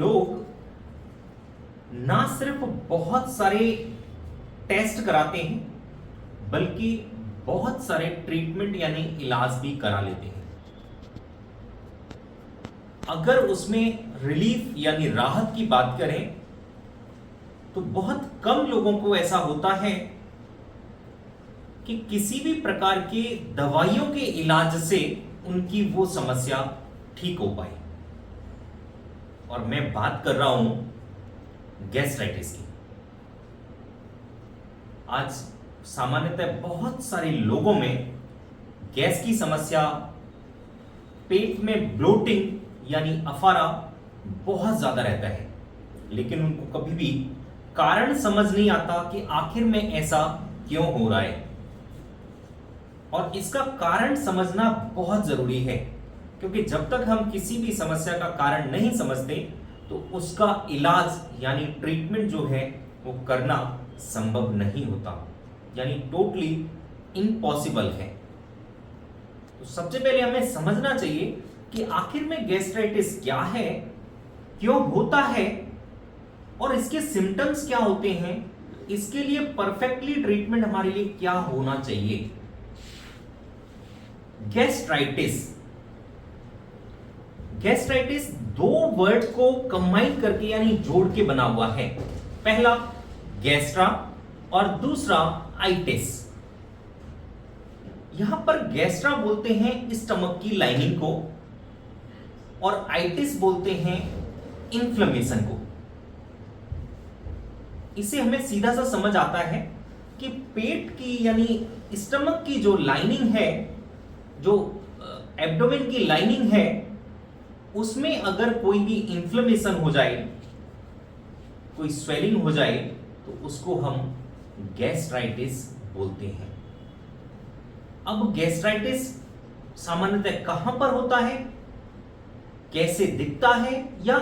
लोग ना सिर्फ बहुत सारे टेस्ट कराते हैं बल्कि बहुत सारे ट्रीटमेंट यानी इलाज भी करा लेते हैं। अगर उसमें रिलीफ यानी राहत की बात करें तो बहुत कम लोगों को ऐसा होता है कि किसी भी प्रकार के दवाइयों के इलाज से उनकी वो समस्या ठीक हो पाए। और मैं बात कर रहा हूं गैस्ट्राइटिस की। आज सामान्यतः बहुत सारे लोगों में गैस की समस्या, पेट में ब्लोटिंग यानी अफारा बहुत ज्यादा रहता है, लेकिन उनको कभी भी कारण समझ नहीं आता कि आखिर में ऐसा क्यों हो रहा है। और इसका कारण समझना बहुत जरूरी है, क्योंकि जब तक हम किसी भी समस्या का कारण नहीं समझते तो उसका इलाज यानी ट्रीटमेंट जो है वो करना संभव नहीं होता, यानी टोटली इम्पॉसिबल है। तो सबसे पहले हमें समझना चाहिए कि आखिर में गैस्ट्राइटिस क्या है, क्यों होता है और इसके सिम्टम्स क्या होते हैं, इसके लिए परफेक्टली ट्रीटमेंट हमारे लिए क्या होना चाहिए। गैस्ट्राइटिस दो वर्ड को कंबाइन करके यानी जोड़ के बना हुआ है। पहला गैस्ट्रा और दूसरा आइटिस। यहां पर गैस्ट्रा बोलते हैं स्टमक की लाइनिंग को और आइटिस बोलते हैं इन्फ्लेमेशन को। इसे हमें सीधा सा समझ आता है कि पेट की यानी स्टमक की जो लाइनिंग है, जो एब्डोमेन की लाइनिंग है, उसमें अगर कोई भी इन्फ्लेमेशन हो जाए, कोई स्वेलिंग हो जाए तो उसको हम गैस्ट्राइटिस बोलते हैं। अब गैस्ट्राइटिस सामान्यतः कहां पर होता है, कैसे दिखता है या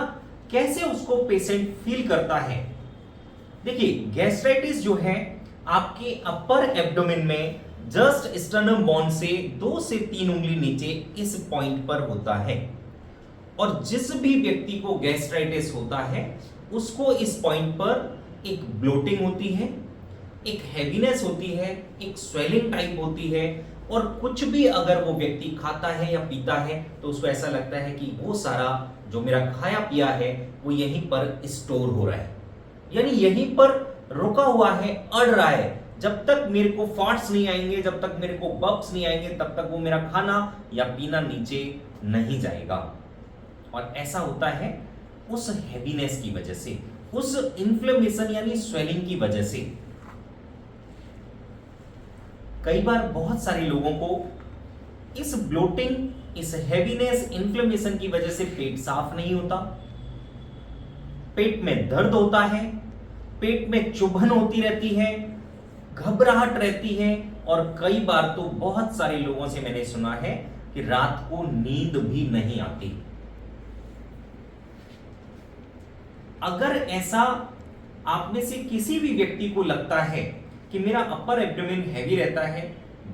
कैसे उसको पेशेंट फील करता है। देखिए, गैस्ट्राइटिस जो है आपके अपर एब्डोमेन में जस्ट स्टर्नम बोन से 2 से 3 उंगली नीचे इस पॉइंट पर होता है। और जिस भी व्यक्ति को गैस्ट्राइटिस होता है उसको इस पॉइंट पर एक ब्लोटिंग होती है, एक हैवीनेस होती है, एक स्वेलिंग टाइप होती है, और कुछ भी अगर वो व्यक्ति खाता है या पीता है तो उसको ऐसा लगता है कि वो सारा जो मेरा खाया पिया है वो यहीं पर स्टोर हो रहा है, यानी यहीं पर रुका हुआ है, अड़ रहा है। जब तक मेरे को फार्ट्स नहीं आएंगे, जब तक मेरे को बब्स नहीं आएंगे, तब तक वो मेरा खाना या पीना नीचे नहीं जाएगा। और ऐसा होता है उस हैवीनेस की वजह से, उस इन्फ्लेमेशन यानी स्वेलिंग की वजह से। कई बार बहुत सारे लोगों को इस ब्लोटिंग, इस हैवीनेस, इन्फ्लेमेशन की वजह से पेट साफ नहीं होता, पेट में दर्द होता है, पेट में चुभन होती रहती है, घबराहट रहती है, और कई बार तो बहुत सारे लोगों से मैंने सुना है कि रात को नींद भी नहीं आती। अगर ऐसा आप में से किसी भी व्यक्ति को लगता है कि मेरा अपर एब्डोमेन हैवी रहता है,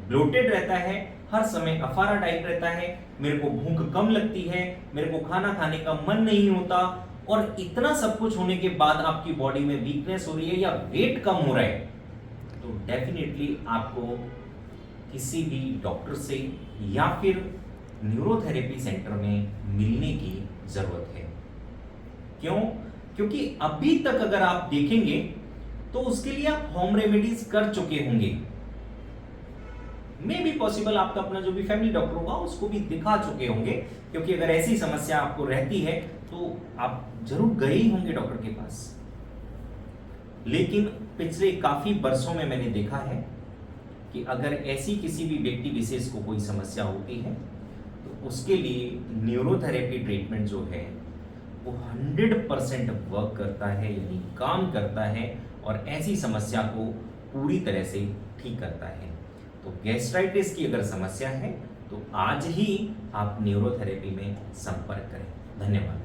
ब्लोटेड रहता है, हर समय अफारा टाइप रहता है, मेरे को भूख कम लगती है, मेरे को खाना खाने का मन नहीं होता, और इतना सब कुछ होने के बाद आपकी बॉडी में वीकनेस हो रही है या वेट कम हो रहा है, तो डेफिनेटली आपको किसी भी डॉक्टर से या फिर न्यूरोथेरेपी सेंटर में मिलने की जरूरत है। क्यों? क्योंकि अभी तक अगर आप देखेंगे तो उसके लिए आप होम रेमेडीज कर चुके होंगे। मे बी पॉसिबल आपका अपना जो भी फैमिली डॉक्टर होगा उसको भी दिखा चुके होंगे, क्योंकि अगर ऐसी समस्या आपको रहती है तो आप जरूर गए ही होंगे डॉक्टर के पास। लेकिन पिछले काफी वर्षों में मैंने देखा है कि अगर ऐसी किसी भी व्यक्ति विशेष को कोई समस्या होती है तो उसके लिए न्यूरोथेरेपी ट्रीटमेंट जो है वो 100% वर्क करता है, यानी काम करता है, और ऐसी समस्या को पूरी तरह से ठीक करता है। तो गैस्ट्राइटिस की अगर समस्या है तो आज ही आप न्यूरोथेरेपी में संपर्क करें। धन्यवाद।